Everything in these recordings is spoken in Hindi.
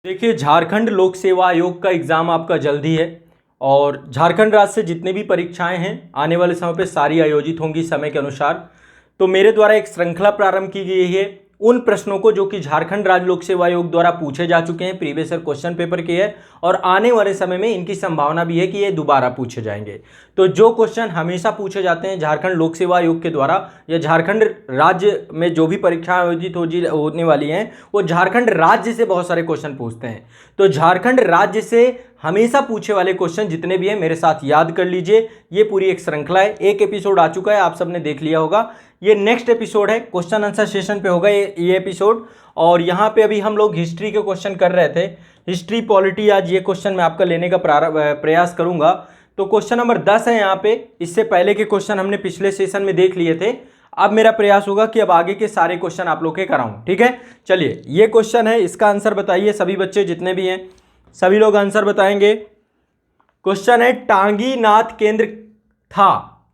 देखिए, झारखंड लोक सेवा आयोग का एग्ज़ाम आपका जल्द ही है और झारखंड राज्य से जितनी भी परीक्षाएं हैं आने वाले समय पे सारी आयोजित होंगी समय के अनुसार। तो मेरे द्वारा एक श्रृंखला प्रारंभ की गई है उन प्रश्नों को जो कि झारखंड राज्य लोक सेवा आयोग द्वारा पूछे जा चुके हैं, प्रीवियस ईयर क्वेश्चन पेपर के है और आने वाले समय में इनकी संभावना भी है कि ये दोबारा पूछे जाएंगे। तो जो क्वेश्चन हमेशा पूछे जाते हैं झारखंड लोक सेवा आयोग के द्वारा या झारखंड राज्य में जो भी परीक्षाएं आयोजित होने वाली हैं वो झारखंड राज्य से बहुत सारे क्वेश्चन पूछते हैं। तो झारखंड राज्य से हमेशा पूछे वाले क्वेश्चन जितने भी हैं मेरे साथ याद कर लीजिए। ये पूरी एक श्रृंखला है, एक एपिसोड आ चुका है, आप सबने देख लिया होगा। ये नेक्स्ट एपिसोड है, क्वेश्चन आंसर सेशन पे होगा ये एपिसोड। और यहाँ पे अभी हम लोग हिस्ट्री के क्वेश्चन कर रहे थे, हिस्ट्री पॉलिटी। आज ये क्वेश्चन मैं आपका लेने का प्रयास करूंगा। तो क्वेश्चन नंबर 10 है यहाँ पे। इससे पहले के क्वेश्चन हमने पिछले सेशन में देख लिए थे। अब मेरा प्रयास होगा कि अब आगे के सारे क्वेश्चन आप लोग के कराऊं, ठीक है। चलिए, ये क्वेश्चन है, इसका आंसर बताइए। सभी बच्चे जितने भी हैं सभी लोग आंसर बताएंगे। क्वेश्चन है, टांगी नाथ केंद्र था,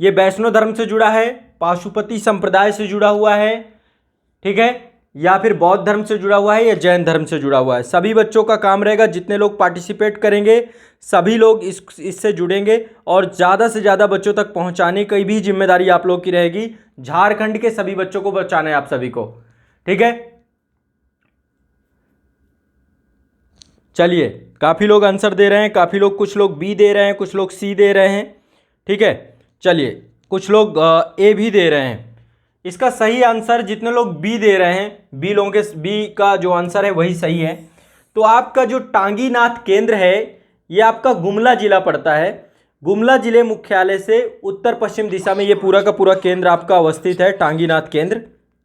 ये वैष्णव धर्म से जुड़ा है, पाशुपति संप्रदाय से जुड़ा हुआ है, ठीक है, या फिर बौद्ध धर्म से जुड़ा हुआ है या जैन धर्म से जुड़ा हुआ है। सभी बच्चों का काम रहेगा, जितने लोग पार्टिसिपेट करेंगे सभी लोग इससे जुड़ेंगे और ज़्यादा से ज़्यादा बच्चों तक पहुंचाने की भी जिम्मेदारी आप लोग की रहेगी। झारखंड के सभी बच्चों को बचाना है आप सभी को, ठीक है। चलिए, काफ़ी लोग आंसर दे रहे हैं, काफ़ी लोग, कुछ लोग बी दे रहे हैं, कुछ लोग सी दे रहे हैं, ठीक है। चलिए, कुछ लोग ए भी दे रहे हैं। इसका सही आंसर, जितने लोग बी दे रहे हैं, बी लोगों के बी का जो आंसर है वही सही है। तो आपका जो टांगीनाथ केंद्र है ये आपका गुमला जिला पड़ता है। गुमला जिले मुख्यालय से उत्तर पश्चिम दिशा में ये पूरा का पूरा केंद्र आपका अवस्थित है, टांगीनाथ केंद्र,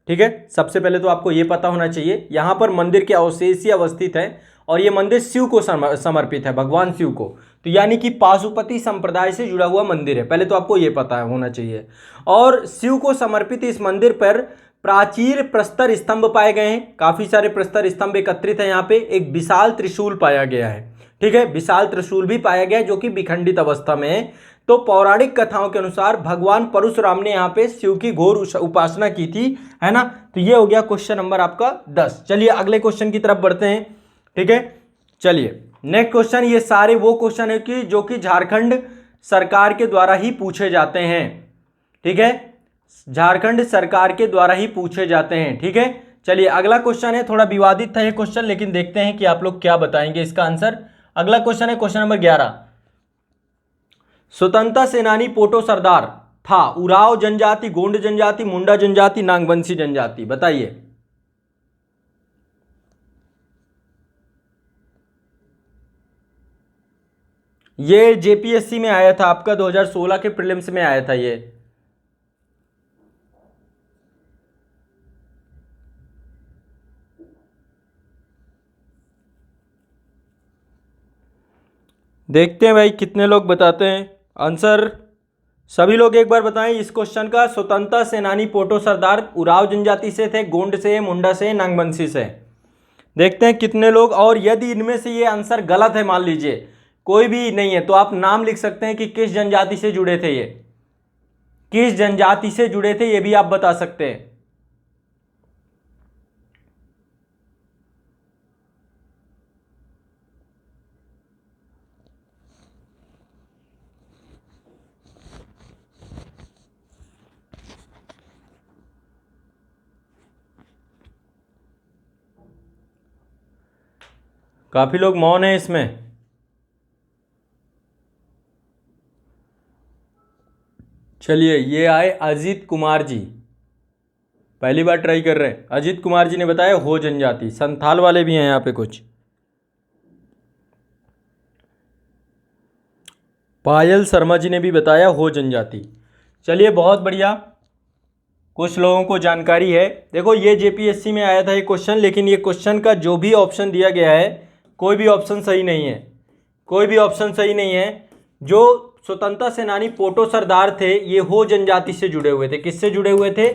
ठीक है। सबसे पहले तो आपको ये पता होना चाहिए, यहाँ पर मंदिर के अवशेष ही अवस्थित है और ये मंदिर शिव को समर्पित है, भगवान शिव को। तो यानी कि पाशुपति संप्रदाय से जुड़ा हुआ मंदिर है, पहले तो आपको ये पता होना चाहिए। और शिव को समर्पित इस मंदिर पर प्राचीर प्रस्तर स्तंभ पाए गए हैं, काफ़ी सारे प्रस्तर स्तंभ एकत्रित है यहाँ पे। एक विशाल त्रिशूल पाया गया है, ठीक है, विशाल त्रिशूल भी पाया गया है जो कि विखंडित अवस्था में है। तो पौराणिक कथाओं के अनुसार भगवान परशुराम ने यहाँ पे शिव की घोर उपासना की थी, है ना। तो ये हो गया क्वेश्चन नंबर आपका 10। चलिए अगले क्वेश्चन की तरफ बढ़ते हैं, ठीक है। चलिए नेक्स्ट क्वेश्चन, ये सारे वो क्वेश्चन है कि जो कि झारखंड सरकार के द्वारा ही पूछे जाते हैं, ठीक है, झारखंड सरकार के द्वारा ही पूछे जाते हैं, ठीक है। चलिए अगला क्वेश्चन है, थोड़ा विवादित था ये क्वेश्चन, लेकिन देखते हैं कि आप लोग क्या बताएंगे इसका आंसर। अगला क्वेश्चन है क्वेश्चन नंबर 11। स्वतंत्रता सेनानी पोटो सरदार था उराव जनजाति, गोंड जनजाति, मुंडा जनजाति, नागवंशी जनजाति, बताइए। ये जेपीएससी में आया था आपका, 2016 के प्रीलिम्स में आया था ये। देखते हैं भाई कितने लोग बताते हैं आंसर। सभी लोग एक बार बताएं इस क्वेश्चन का। स्वतंत्रता सेनानी पोटो सरदार उराव जनजाति से थे, गोंड से, मुंडा से, नागवंशी से। देखते हैं कितने लोग, और यदि इनमें से ये आंसर गलत है, मान लीजिए कोई भी नहीं है, तो आप नाम लिख सकते हैं कि किस जनजाति से जुड़े थे, ये किस जनजाति से जुड़े थे, ये भी आप बता सकते हैं। काफी लोग मौन है इसमें। चलिए, ये आए अजीत कुमार जी, पहली बार ट्राई कर रहे हैं। अजीत कुमार जी ने बताया हो जनजाति। संथाल वाले भी हैं यहाँ पे कुछ। पायल शर्मा जी ने भी बताया हो जनजाति। चलिए बहुत बढ़िया, कुछ लोगों को जानकारी है। देखो ये जेपीएससी में आया था ये क्वेश्चन, लेकिन ये क्वेश्चन का जो भी ऑप्शन दिया गया है कोई भी ऑप्शन सही नहीं है, कोई भी ऑप्शन सही नहीं है। जो स्वतंत्रता सेनानी पोटो सरदार थे ये हो जनजाति से जुड़े हुए थे। किससे जुड़े हुए थे?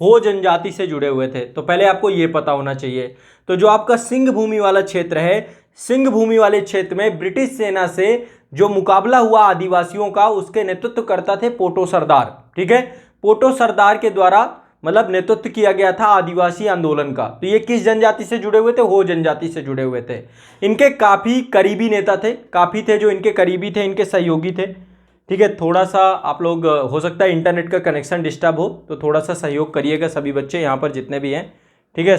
हो जनजाति से जुड़े हुए थे। तो पहले आपको ये पता होना चाहिए। तो जो आपका सिंह भूमि वाला क्षेत्र है, सिंह भूमि वाले क्षेत्र में ब्रिटिश सेना से जो मुकाबला हुआ आदिवासियों का, उसके नेतृत्व करता थे पोटो सरदार, ठीक है। पोटो सरदार के द्वारा मतलब नेतृत्व किया गया था आदिवासी आंदोलन का। तो ये किस जनजाति से जुड़े हुए थे? हो जनजाति से जुड़े हुए थे। इनके काफ़ी करीबी नेता थे, काफ़ी थे जो इनके करीबी थे, इनके सहयोगी थे। ठीक है, थोड़ा सा आप लोग, हो सकता है इंटरनेट का कनेक्शन डिस्टर्ब हो, तो थोड़ा सा सहयोग करिएगा सभी बच्चे यहाँ पर जितने भी हैं। ठीक है,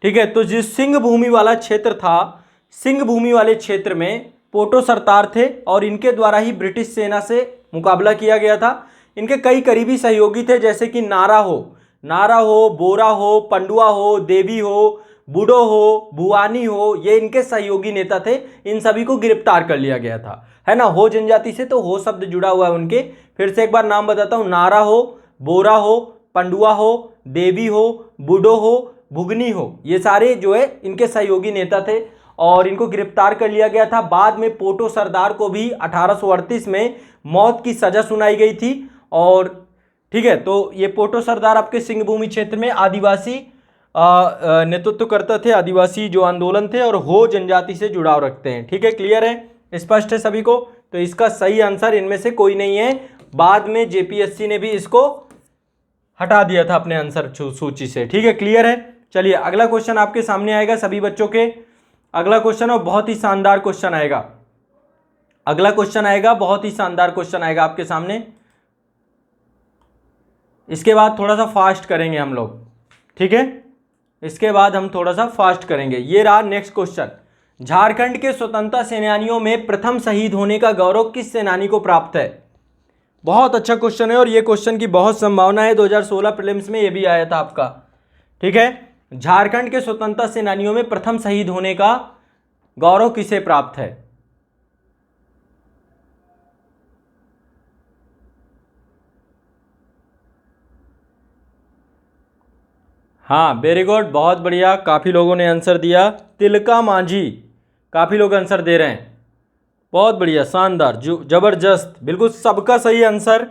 ठीक है। तो जिस सिंह भूमि वाला क्षेत्र था, सिंह भूमि वाले क्षेत्र में पोटो सरदार थे और इनके द्वारा ही ब्रिटिश सेना से मुकाबला किया गया था। इनके कई करीबी सहयोगी थे, जैसे कि नारा हो, बोरा हो, पंडुआ हो, देवी हो, बूढ़ो हो, भुवानी हो, ये इनके सहयोगी नेता थे। इन सभी को गिरफ्तार कर लिया गया था, है ना। हो जनजाति से तो हो शब्द जुड़ा हुआ है उनके। फिर से एक बार नाम बताता हूँ, नारा हो, बोरा हो, पंडुआ हो, देवी हो, बूढ़ो हो, भुगनी हो, ये सारे जो है इनके सहयोगी नेता थे और इनको गिरफ्तार कर लिया गया था। बाद में पोटो सरदार को भी 1838 में मौत की सजा सुनाई गई थी। और ठीक है, तो ये पोटो सरदार आपके सिंह भूमि क्षेत्र में आदिवासी नेतृत्व करते थे, आदिवासी जो आंदोलन थे, और हो जनजाति से जुड़ाव रखते हैं। ठीक है, क्लियर है, स्पष्ट है सभी को? तो इसका सही आंसर इनमें से कोई नहीं है। बाद में जेपीएससी ने भी इसको हटा दिया था अपने आंसर सूची से। ठीक है, क्लियर है। चलिए अगला क्वेश्चन आपके सामने आएगा सभी बच्चों के। अगला क्वेश्चन और बहुत ही शानदार क्वेश्चन आएगा। अगला क्वेश्चन आएगा, बहुत ही शानदार क्वेश्चन आएगा आपके सामने। इसके बाद थोड़ा सा फास्ट करेंगे हम लोग। ठीक है, इसके बाद हम थोड़ा सा फास्ट करेंगे। ये रहा नेक्स्ट क्वेश्चन। झारखंड के स्वतंत्रता सेनानियों में प्रथम शहीद होने का गौरव किस सेनानी को प्राप्त है? बहुत अच्छा क्वेश्चन है और ये क्वेश्चन की बहुत संभावना है। 2016 प्रीलिम्स में ये भी आया था आपका। ठीक है, झारखंड के स्वतंत्रता सेनानियों में प्रथम शहीद होने का गौरव किसे प्राप्त है? हाँ, वेरी गुड, बहुत बढ़िया, काफ़ी लोगों ने आंसर दिया। तिलका मांझी, काफ़ी लोग आंसर दे रहे हैं। बहुत बढ़िया, शानदार, जो जबरदस्त, बिल्कुल सबका सही आंसर,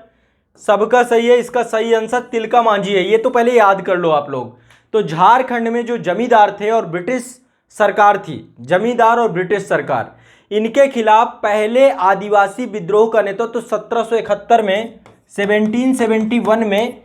सबका सही है। इसका सही आंसर तिलका मांझी है। ये तो पहले याद कर लो आप लोग। तो झारखंड में जो जमींदार थे और ब्रिटिश सरकार थी, जमींदार और ब्रिटिश सरकार, इनके खिलाफ पहले आदिवासी विद्रोह का नेतृत्व तो 1771 में, 1771 में,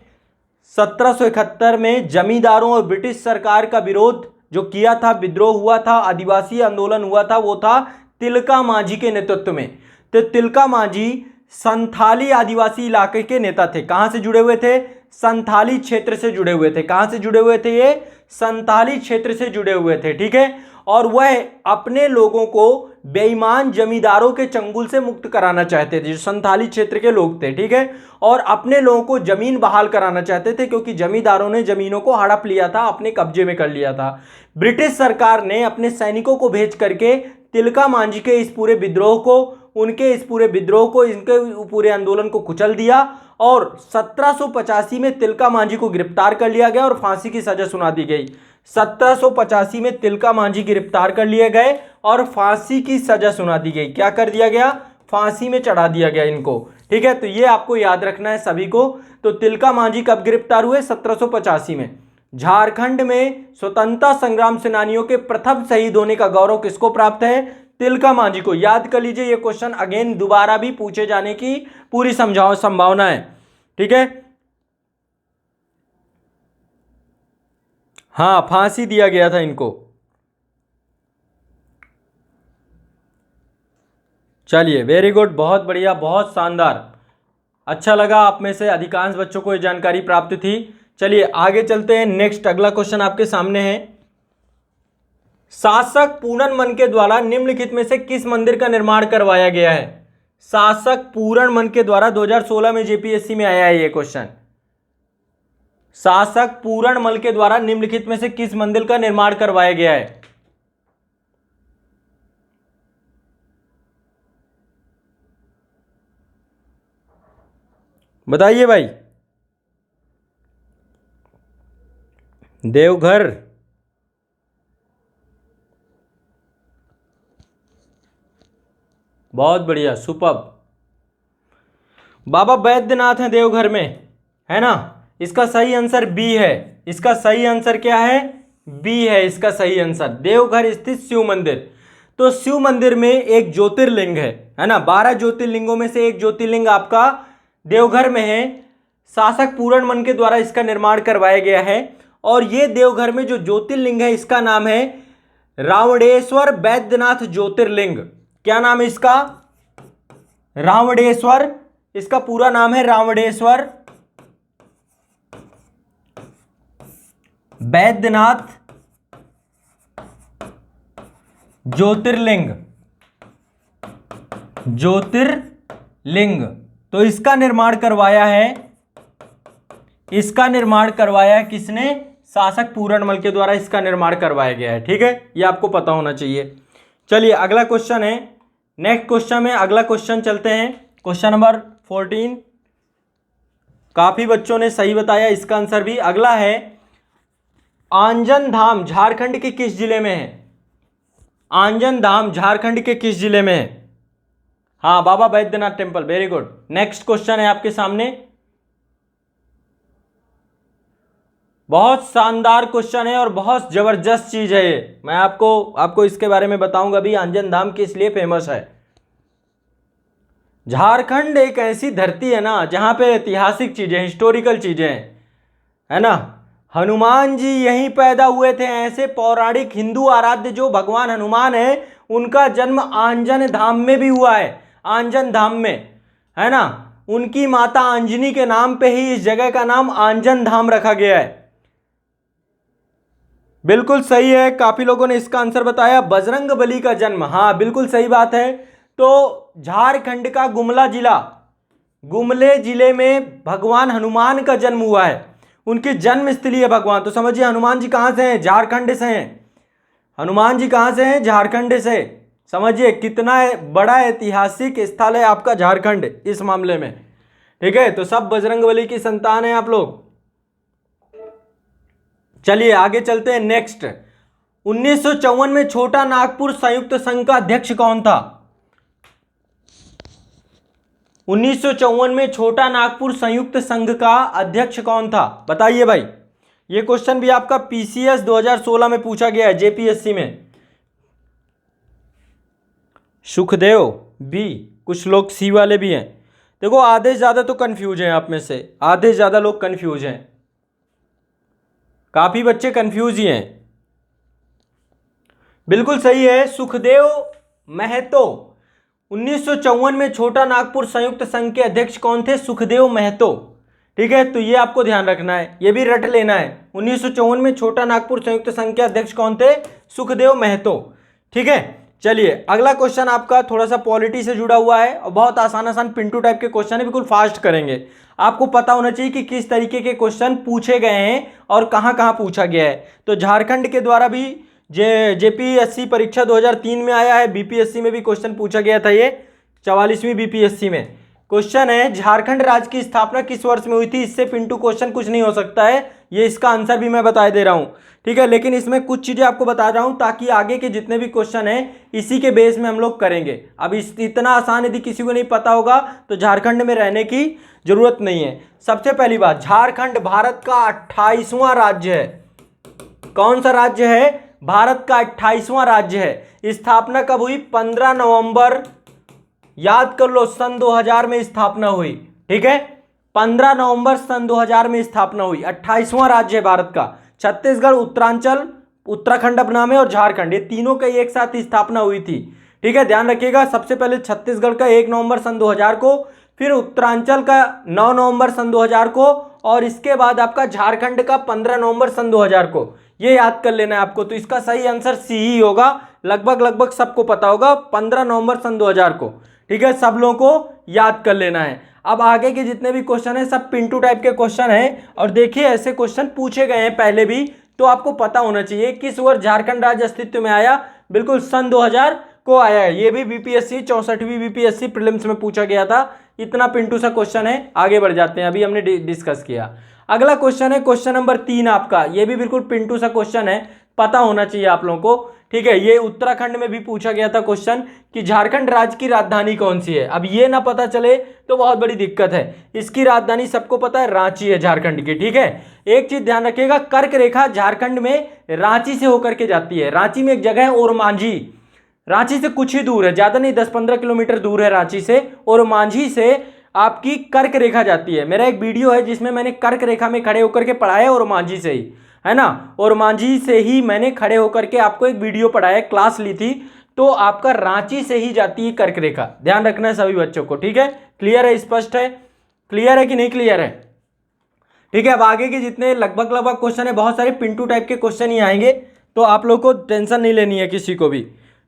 1771 में जमींदारों और ब्रिटिश सरकार का विरोध जो किया था, विद्रोह हुआ था, आदिवासी आंदोलन हुआ था, वो था तिलका मांझी के नेतृत्व में। तो तिलका मांझी संथाली आदिवासी इलाके के नेता थे। कहां से जुड़े हुए थे? संथाली क्षेत्र से जुड़े हुए थे। कहां से जुड़े हुए थे? ये संथाली क्षेत्र से जुड़े हुए थे। ठीक है, और वह अपने लोगों को बेईमान जमींदारों के चंगुल से मुक्त कराना चाहते थे, जो संथाली क्षेत्र के लोग थे। ठीक है, और अपने लोगों को जमीन बहाल कराना चाहते थे, क्योंकि जमींदारों ने जमीनों को हड़प लिया था, अपने कब्जे में कर लिया था। ब्रिटिश सरकार ने अपने सैनिकों को भेज करके तिलका मांझी के इस पूरे विद्रोह को, उनके इस पूरे विद्रोह को, इनके पूरे आंदोलन को कुचल दिया और 1785 में तिलका मांझी को गिरफ्तार कर लिया गया और फांसी की सजा सुना दी गई। 1785 में तिलका मांझी गिरफ्तार कर लिए गए और फांसी की सजा सुना दी गई। क्या कर दिया गया? फांसी में चढ़ा दिया गया इनको। ठीक है, तो ये आपको याद रखना है सभी को। तो तिलका मांझी कब गिरफ्तार हुए? 1785 में। झारखंड में स्वतंत्रता संग्राम सेनानियों के प्रथम शहीद होने का गौरव किसको प्राप्त है? तिलका मांझी को। याद कर लीजिए, ये क्वेश्चन अगेन दोबारा भी पूछे जाने की पूरी संभावना है। ठीक है, हाँ, फांसी दिया गया था इनको। चलिए, वेरी गुड, बहुत बढ़िया, बहुत शानदार, अच्छा लगा। आप में से अधिकांश बच्चों को ये जानकारी प्राप्त थी। चलिए आगे चलते हैं। नेक्स्ट अगला क्वेश्चन आपके सामने है। शासक पूरनमल के द्वारा निम्नलिखित में से किस मंदिर का निर्माण करवाया गया है? शासक पूरनमल के द्वारा 2016 में जेपीएससी में आया है ये क्वेश्चन। शासक पूरनमल के द्वारा निम्नलिखित में से किस मंदिर का निर्माण करवाया गया है? बताइए भाई। देवघर, बहुत बढ़िया, सुपर्ब। बाबा बैद्यनाथ हैं देवघर में, है ना। इसका सही आंसर बी है। इसका सही आंसर क्या है? बी है इसका सही आंसर, देवघर स्थित शिव मंदिर। तो शिव मंदिर में एक ज्योतिर्लिंग है ना। 12 ज्योतिर्लिंगों में से एक ज्योतिर्लिंग आपका देवघर में है। शासक पूरणमल के द्वारा इसका निर्माण करवाया गया है। और ये देवघर में जो ज्योतिर्लिंग है इसका नाम है रावणेश्वर बैद्यनाथ ज्योतिर्लिंग। क्या नाम है इसका? रावणेश्वर। इसका पूरा नाम है रावणेश्वर बैद्यनाथ ज्योतिर्लिंग। ज्योतिर्लिंग। तो इसका निर्माण करवाया है किसने? शासक पूरणमल के द्वारा इसका निर्माण करवाया गया है। ठीक है, ये आपको पता होना चाहिए। चलिए अगला क्वेश्चन है, नेक्स्ट क्वेश्चन में अगला क्वेश्चन चलते हैं। Question number 14। काफी बच्चों ने सही बताया, इसका आंसर भी अगला है। आंजन धाम झारखंड के किस जिले में है? आंजन धाम झारखंड के किस जिले में है? हाँ, Baba Baidyanath temple. Very good. Next question है आपके सामने, बहुत शानदार क्वेश्चन है और बहुत जबरदस्त चीज है ये। मैं आपको इसके बारे में बताऊंगा भी, आंजन धाम किस लिए फेमस है। झारखंड एक ऐसी धरती है ना जहां पे ऐतिहासिक चीजें, हिस्टोरिकल चीजें है ना। हनुमान जी यहीं पैदा हुए थे। ऐसे पौराणिक हिंदू आराध्य जो भगवान हनुमान है, उनका जन्म आंजन धाम में भी हुआ है। आंजन धाम में, है ना। उनकी माता अंजनी के नाम पे ही इस जगह का नाम आंजन धाम रखा गया है। बिल्कुल सही है, काफी लोगों ने इसका आंसर बताया। बजरंगबली का जन्म, हाँ बिल्कुल सही बात है। तो झारखंड का गुमले जिले में भगवान हनुमान का जन्म हुआ है। उनकी जन्म स्थली है भगवान। तो समझिए हनुमान जी कहां से हैं? झारखंड से हैं। हनुमान जी कहां से हैं? झारखंड से। समझिए कितना बड़ा ऐतिहासिक स्थल है आपका झारखंड इस मामले में। ठीक है, तो सब बजरंगबली की संतान है आप लोग। चलिए आगे चलते हैं। नेक्स्ट, 1954 में छोटा नागपुर संयुक्त संघ का अध्यक्ष कौन था? 1954 में छोटा नागपुर संयुक्त संघ का अध्यक्ष कौन था? बताइए भाई। ये क्वेश्चन भी आपका पीसीएस 2016 में पूछा गया है, जेपीएससी में। सुखदेव बी, कुछ लोग सी वाले भी हैं। देखो आधे से ज्यादा तो कंफ्यूज हैं आप में से, आधे से ज्यादा लोग कंफ्यूज हैं, काफी बच्चे कंफ्यूज ही हैं। बिल्कुल सही है, सुखदेव महतो। 1954 में छोटा नागपुर संयुक्त संघ के अध्यक्ष कौन थे? सुखदेव महतो। ठीक है, तो ये आपको ध्यान रखना है, ये भी रट लेना है। 1954 में छोटा नागपुर संयुक्त संघ के अध्यक्ष कौन थे? सुखदेव महतो। ठीक है, चलिए अगला क्वेश्चन आपका थोड़ा सा पॉलिटी से जुड़ा हुआ है और बहुत आसान पिंटू टाइप के क्वेश्चन है, बिल्कुल फास्ट करेंगे। आपको पता होना चाहिए कि किस तरीके के क्वेश्चन पूछे गए हैं और कहां कहां पूछा गया है। तो झारखंड के द्वारा भी जेपीएससी परीक्षा 2003 में आया है, बीपीएससी में भी क्वेश्चन पूछा गया था। ये 44वीं बीपीएससी में क्वेश्चन है, झारखंड राज्य की स्थापना किस वर्ष में हुई थी? इससे पिंटू क्वेश्चन कुछ नहीं हो सकता है, ये इसका आंसर भी मैं बता दे रहा हूं। ठीक है, लेकिन इसमें कुछ चीजें आपको बता रहा हूं ताकि आगे के जितने भी क्वेश्चन हैं इसी के बेस में हम लोग करेंगे। अब इतना आसान यदि किसी को नहीं पता होगा तो झारखंड में रहने की जरूरत नहीं है। सबसे पहली बात, झारखंड भारत का 28वां राज्य है। कौन सा राज्य है? भारत का 28वां राज्य है। स्थापना कब हुई? 15 नवंबर, याद कर लो, सन 2000 में स्थापना हुई। ठीक है, 15 नवंबर सन 2000 में स्थापना हुई। 28वां राज्य है भारत का। छत्तीसगढ़, उत्तरांचल, उत्तराखंड अपना में और झारखंड, ये तीनों का एक साथ स्थापना हुई थी। ठीक है, ध्यान रखिएगा। सबसे पहले छत्तीसगढ़ का 1 नवंबर सन 2000 को, फिर उत्तरांचल का 9 नवंबर सन 2000 को, और इसके बाद आपका झारखंड का 15 नवंबर सन 2000 को। ये याद कर लेना है आपको। तो इसका सही आंसर सी ही होगा। लगभग सबको पता होगा 15 नवंबर सन 2000 को। ठीक है, सब लोगों को याद कर लेना है। अब आगे के जितने भी क्वेश्चन हैं सब पिंटू टाइप के क्वेश्चन हैं, और देखिए ऐसे क्वेश्चन पूछे गए हैं पहले भी, तो आपको पता होना चाहिए किस वर्ष झारखंड राज्य अस्तित्व में आया। बिल्कुल सन 2000 को आया है। ये भी बीपीएससी 64वीं बीपीएससी प्रीलिम्स में पूछा गया था। इतना पिंटू सा क्वेश्चन है। आगे बढ़ जाते हैं, अभी हमने डिस्कस किया। अगला क्वेश्चन है क्वेश्चन नंबर 3 आपका। ये भी बिल्कुल पिंटू सा क्वेश्चन है, पता होना चाहिए आप लोगों को। ठीक है, ये उत्तराखंड में भी पूछा गया था क्वेश्चन कि झारखंड राज्य की राजधानी कौन सी है। अब ये ना पता चले तो बहुत बड़ी दिक्कत है। इसकी राजधानी सबको पता है, रांची है झारखंड की। ठीक है, एक चीज ध्यान रखिएगा, कर्क रेखा झारखंड में रांची से होकर के जाती है। रांची में एक जगह है ओरमांझी, रांची से कुछ ही दूर है, ज्यादा नहीं, 10-15 किलोमीटर दूर है रांची से। और मांझी से आपकी कर्क रेखा जाती है। मेरा एक वीडियो है जिसमें मैंने कर्क रेखा में खड़े होकर के पढ़ाया और मांझी से ही, है ना, और मांझी से ही मैंने खड़े होकर के आपको एक वीडियो पढ़ाया, क्लास ली थी। तो आपका रांची से ही जाती है कर्क रेखा, ध्यान रखना है सभी बच्चों को, ठीक है। क्लियर है, स्पष्ट है, क्लियर है कि नहीं क्लियर है? ठीक है। अब आगे के जितने लगभग लगभग क्वेश्चन है, बहुत सारे पिंटू टाइप के क्वेश्चन ही आएंगे, तो आप लोग को टेंशन नहीं लेनी है किसी को भी,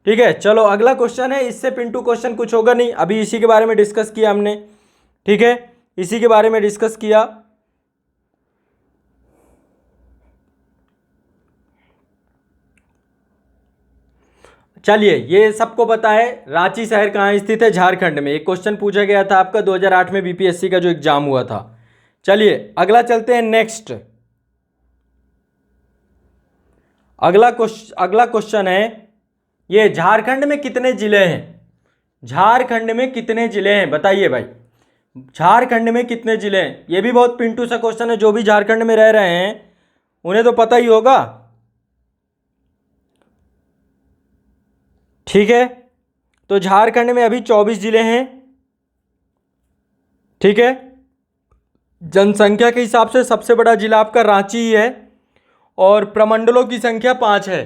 ठीक है। चलो अगला क्वेश्चन है, इससे पिंटू क्वेश्चन कुछ होगा नहीं, अभी इसी के बारे में डिस्कस किया हमने, ठीक है, इसी के बारे में डिस्कस किया। चलिए, ये सबको पता है रांची शहर कहाँ स्थित है, झारखंड में। एक क्वेश्चन पूछा गया था आपका 2008 में बीपीएससी का जो एग्जाम हुआ था। चलिए अगला चलते हैं, नेक्स्ट अगला क्वेश्चन है, ये झारखंड में कितने जिले हैं? झारखंड में कितने जिले हैं बताइए भाई, झारखंड में कितने जिले हैं? ये भी बहुत पिंटू सा क्वेश्चन है, जो भी झारखंड में रह रहे हैं उन्हें तो पता ही होगा, ठीक है। तो झारखंड में अभी 24 जिले हैं, ठीक है। जनसंख्या के हिसाब से सबसे बड़ा जिला आपका रांची ही है, और प्रमंडलों की संख्या 5 है।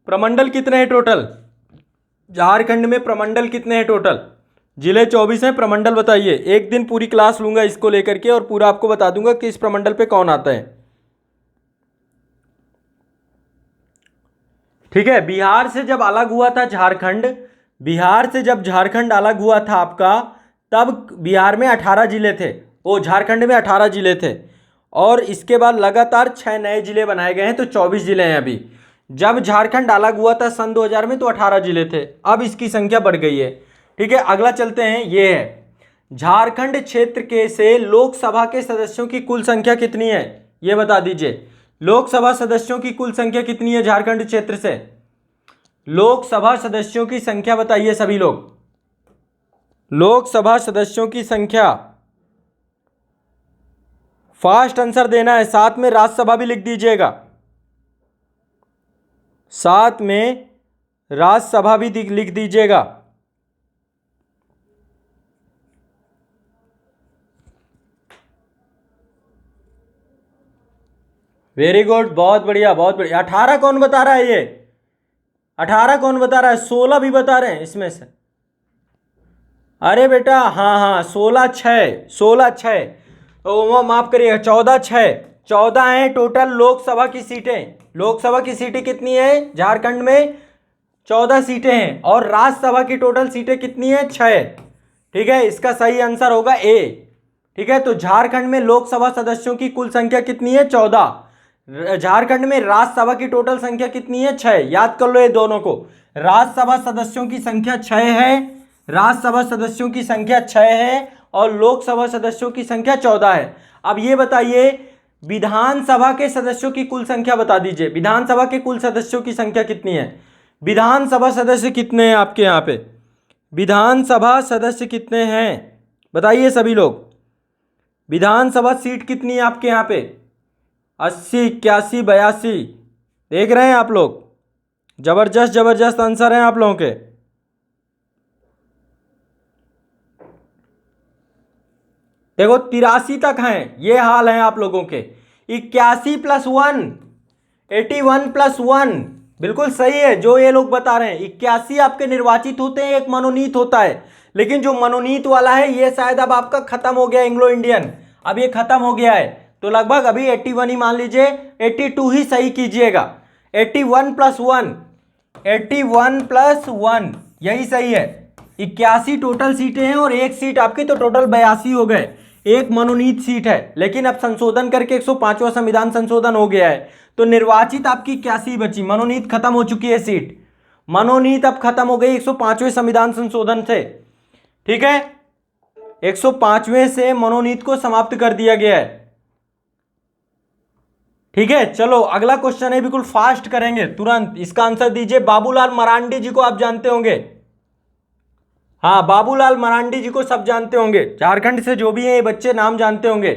प्रमंडल कितने हैं टोटल? झारखंड में प्रमंडल कितने हैं टोटल? जिले 24 हैं, प्रमंडल बताइए। एक दिन पूरी क्लास लूंगा इसको लेकर के और पूरा आपको बता दूंगा कि इस प्रमंडल पे कौन आता है, ठीक है। बिहार से जब अलग हुआ था झारखंड, बिहार से जब झारखंड अलग हुआ था आपका, तब बिहार में 18 जिले थे, वो झारखंड में 18 जिले थे, और इसके बाद लगातार 6 नए जिले बनाए गए हैं, तो 24 जिले हैं अभी। जब झारखंड अलग हुआ था सन 2000 में तो 18 जिले थे, अब इसकी संख्या बढ़ गई है, ठीक है। अगला चलते हैं, ये है झारखंड क्षेत्र के से लोकसभा के सदस्यों की कुल संख्या कितनी है, ये बता दीजिए। लोकसभा सदस्यों की कुल संख्या कितनी है झारखंड क्षेत्र से? लोकसभा सदस्यों की संख्या बताइए सभी लोग, लोकसभा सदस्यों की संख्या। फास्ट आंसर देना है, साथ में राज्यसभा भी लिख दीजिएगा, साथ में राज्यसभा भी लिख दीजिएगा। वेरी गुड, बहुत बढ़िया बहुत बढ़िया। 18 कौन बता रहा है? ये 18 कौन बता रहा है? 16 भी बता रहे हैं इसमें से। अरे बेटा हाँ हाँ, 16 6 तो माफ करिएगा, 14 है टोटल लोकसभा की सीटें। लोकसभा की सीटें कितनी है झारखंड में? 14 सीटें हैं, और राज्यसभा की टोटल सीटें कितनी है? 6, ठीक है। इसका सही आंसर होगा ए, ठीक है। तो झारखंड में लोकसभा सदस्यों की कुल संख्या कितनी है? 14। झारखंड में राज्यसभा की टोटल संख्या कितनी है? 6। याद कर लो ये दोनों को, राज्यसभा सदस्यों की संख्या 6 है, राज्यसभा सदस्यों की संख्या 6 है, और लोकसभा सदस्यों की संख्या 14 है। अब ये बताइए, विधानसभा के सदस्यों की कुल संख्या बता दीजिए, विधानसभा के कुल सदस्यों की संख्या कितनी है? विधानसभा सदस्य कितने हैं आपके यहाँ पे? विधानसभा सदस्य कितने हैं बताइए सभी लोग। विधानसभा सीट कितनी है आपके यहाँ पे? 80, 81, 82, देख रहे हैं आप लोग? जबरदस्त जबरदस्त आंसर हैं आप लोगों के। देखो 83 तक हैं, ये हाल है आप लोगों के। 81 + 1, 81 + 1, बिल्कुल सही है जो ये लोग बता रहे हैं। 81 आपके निर्वाचित होते हैं, एक मनोनीत होता है, लेकिन जो मनोनीत वाला है ये शायद अब आपका खत्म हो गया, एंग्लो इंडियन, अब ये खत्म हो गया है, तो लगभग अभी 81 ही मान लीजिए, 82 ही सही कीजिएगा। 81 + 1, 81 + 1 यही सही है। 81 टोटल सीटें हैं और एक सीट आपकी, तो टोटल 82 हो गए। एक मनोनीत सीट है, लेकिन अब संशोधन करके 105वां संविधान संशोधन हो गया है, तो निर्वाचित आपकी 81 बची, मनोनीत खत्म हो चुकी है सीट, मनोनीत अब खत्म हो गई 105वें संविधान संशोधन से, ठीक है। 105वें से मनोनीत को समाप्त कर दिया गया है, ठीक है। चलो अगला क्वेश्चन है, बिल्कुल फास्ट करेंगे तुरंत, इसका आंसर दीजिए। बाबूलाल मरांडी जी को आप जानते होंगे, हाँ बाबूलाल मरांडी जी को सब जानते होंगे, झारखंड से जो भी हैं ये बच्चे नाम जानते होंगे।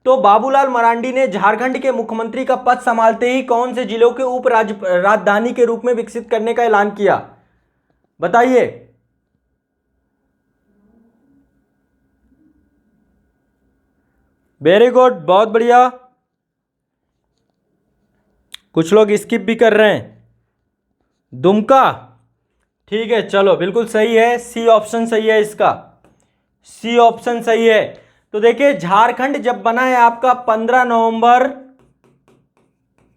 तो बाबूलाल मरांडी ने झारखंड के मुख्यमंत्री का पद संभालते ही कौन से जिलों के उप राजधानी के रूप में विकसित करने का ऐलान किया बताइए। वेरी गुड, बहुत बढ़िया। कुछ लोग स्किप भी कर रहे हैं। दुमका, ठीक है, चलो बिल्कुल सही है, सी ऑप्शन सही है इसका, सी ऑप्शन सही है। तो देखिए झारखंड जब बना है आपका 15 नवंबर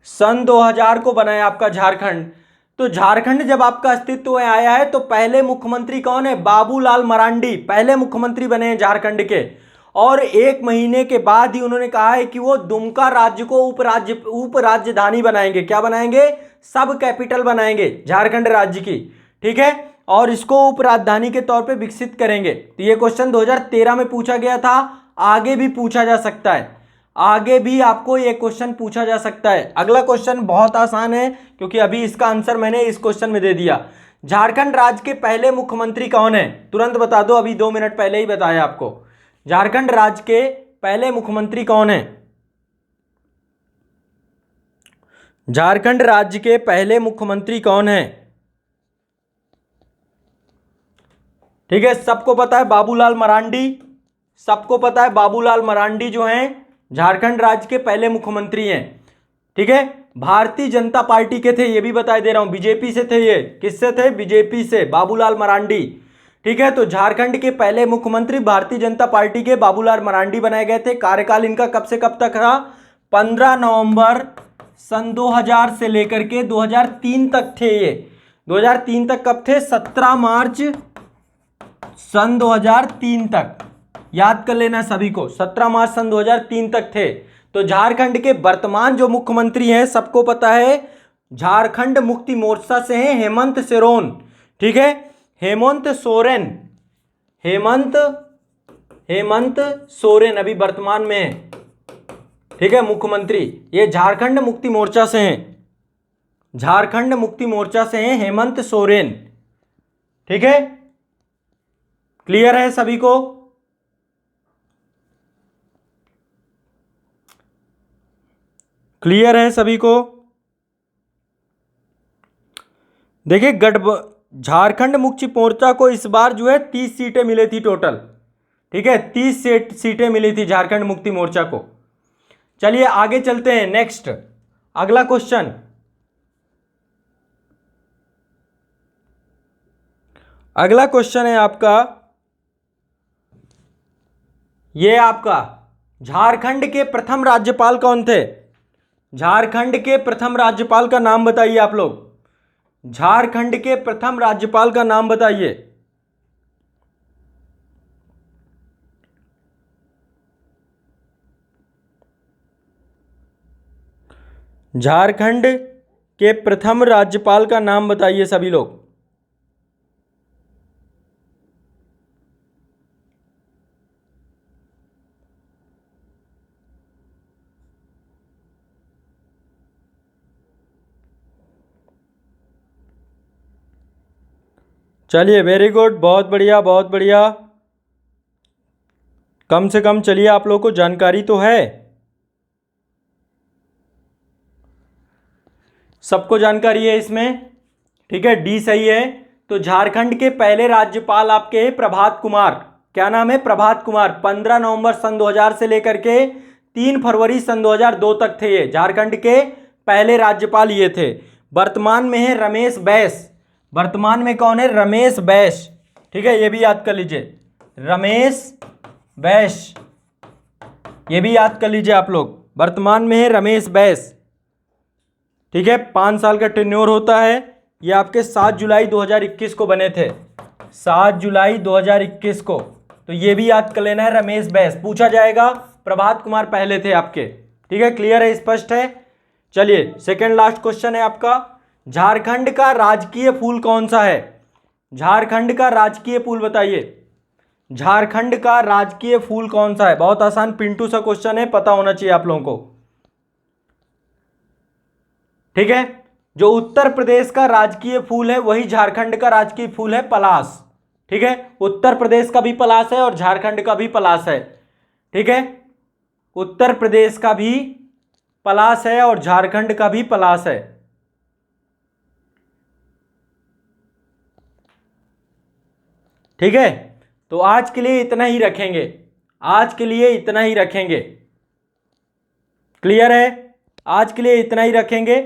सन 2000 को बना है आपका झारखंड। तो झारखंड जब आपका अस्तित्व में आया है तो पहले मुख्यमंत्री कौन है? बाबूलाल मरांडी पहले मुख्यमंत्री बने हैं झारखंड के। और 1 महीने के बाद ही उन्होंने कहा है कि वो दुमका राज्य को उप राजधानी बनाएंगे। क्या बनाएंगे? सब कैपिटल बनाएंगे झारखंड राज्य की, ठीक है, और इसको उप राजधानी के तौर पे विकसित करेंगे। तो ये क्वेश्चन 2013 में पूछा गया था, आगे भी पूछा जा सकता है, आगे भी आपको ये क्वेश्चन पूछा जा सकता है। अगला क्वेश्चन बहुत आसान है क्योंकि अभी इसका आंसर मैंने इस क्वेश्चन में दे दिया। झारखंड राज्य के पहले मुख्यमंत्री कौन है? तुरंत बता दो, अभी 2 मिनट पहले ही बताया आपको। झारखंड राज्य के पहले मुख्यमंत्री कौन है? झारखंड राज्य के पहले मुख्यमंत्री कौन है? ठीक है, सबको पता है बाबूलाल मरांडी, सबको पता है बाबूलाल मरांडी जो हैं झारखंड राज्य के पहले मुख्यमंत्री हैं, ठीक है। भारतीय जनता पार्टी के थे, ये भी बता दे रहा हूं, बीजेपी से थे ये। किससे थे? बीजेपी से, बाबूलाल मरांडी, ठीक है। तो झारखंड के पहले मुख्यमंत्री भारतीय जनता पार्टी के बाबूलाल मरांडी बनाए गए थे। कार्यकाल इनका कब से कब तक था? 15 नवंबर सन 2000 से लेकर के 2003 तक थे ये। 2003 तक कब थे? 17 मार्च सन 2003 तक, याद कर लेना सभी को, 17 मार्च सन 2003 तक थे। तो झारखंड के वर्तमान जो मुख्यमंत्री हैं सबको पता है, झारखंड मुक्ति मोर्चा से हैं हेमंत सोरेन, ठीक है, हेमंत सोरेन, हेमंत सोरेन अभी वर्तमान में है, ठीक है, मुख्यमंत्री। ये झारखंड मुक्ति मोर्चा से हैं, झारखंड मुक्ति मोर्चा से हैं हेमंत सोरेन, ठीक है। क्लियर है सभी को? क्लियर है सभी को? देखिए झारखंड मुक्ति मोर्चा को इस बार जो है 30 सीटें मिली थी टोटल, ठीक है, 30 सीटें मिली थी झारखंड मुक्ति मोर्चा को। चलिए आगे चलते हैं, नेक्स्ट अगला क्वेश्चन। अगला क्वेश्चन है आपका, ये आपका झारखंड के प्रथम राज्यपाल कौन थे? झारखंड के प्रथम राज्यपाल का नाम बताइए आप लोग, झारखंड के प्रथम राज्यपाल का नाम बताइए। झारखंड के प्रथम राज्यपाल का नाम बताइए सभी लोग। चलिए वेरी गुड, बहुत बढ़िया बहुत बढ़िया। कम से कम चलिए आप लोग को जानकारी तो है, सबको जानकारी है इसमें, ठीक है, डी सही है। तो झारखंड के पहले राज्यपाल आपके हैं प्रभात कुमार। क्या नाम है? प्रभात कुमार। 15 नवंबर सन 2000 से लेकर के 3 फरवरी सन 2002 तक थे ये झारखंड के पहले राज्यपाल ये थे। वर्तमान में है रमेश बैस, वर्तमान में कौन है? रमेश बैस, ठीक है, ये भी याद कर लीजिए, रमेश बैस, ये भी याद कर लीजिए आप लोग, वर्तमान में है रमेश बैस, ठीक है। 5 साल का टेन्योर होता है। ये आपके 7 जुलाई 2021 को बने थे, 7 जुलाई 2021 को। तो ये भी याद कर लेना है, रमेश बैस पूछा जाएगा, प्रभात कुमार पहले थे आपके, ठीक है। क्लियर है, स्पष्ट है? चलिए सेकंड लास्ट क्वेश्चन है आपका, झारखंड का राजकीय फूल कौन सा है? झारखंड का राजकीय फूल बताइए, झारखंड का राजकीय फूल कौन सा है? बहुत आसान पिंटू सा क्वेश्चन है, पता होना चाहिए आप लोगों को, ठीक है। जो उत्तर प्रदेश का राजकीय फूल है वही झारखंड का राजकीय फूल है पलाश, ठीक है। उत्तर प्रदेश का भी पलाश है और झारखंड का भी पलाश है, ठीक है, उत्तर प्रदेश का भी पलाश है और झारखंड का भी पलाश है, ठीक है। तो आज के लिए इतना ही रखेंगे, आज के लिए इतना ही रखेंगे, क्लियर है? आज के लिए इतना ही रखेंगे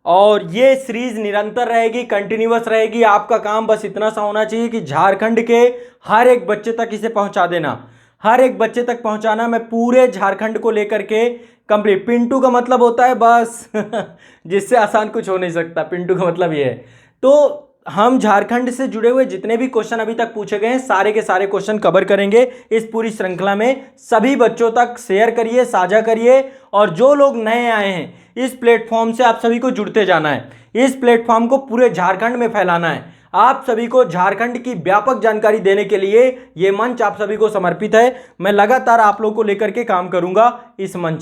और ये सीरीज निरंतर रहेगी, कंटिन्यूअस रहेगी। आपका काम बस इतना सा होना चाहिए कि झारखंड के हर एक बच्चे तक इसे पहुंचा देना, हर एक बच्चे तक पहुंचाना। मैं पूरे झारखंड को लेकर के कंप्लीट, पिंटू का मतलब होता है बस जिससे आसान कुछ हो नहीं सकता, पिंटू का मतलब ये है। तो हम झारखंड से जुड़े हुए जितने भी क्वेश्चन अभी तक पूछे गए हैं सारे के सारे क्वेश्चन कवर करेंगे इस पूरी श्रृंखला में। सभी बच्चों तक शेयर करिए, साझा करिए, और जो लोग नए आए हैं इस प्लेटफॉर्म से आप सभी को जुड़ते जाना है, इस प्लेटफॉर्म को पूरे झारखंड में फैलाना है। आप सभी को झारखंड की व्यापक जानकारी देने के लिए यह मंच आप सभी को समर्पित है। मैं लगातार आप लोगों को लेकर के काम करूंगा इस मंच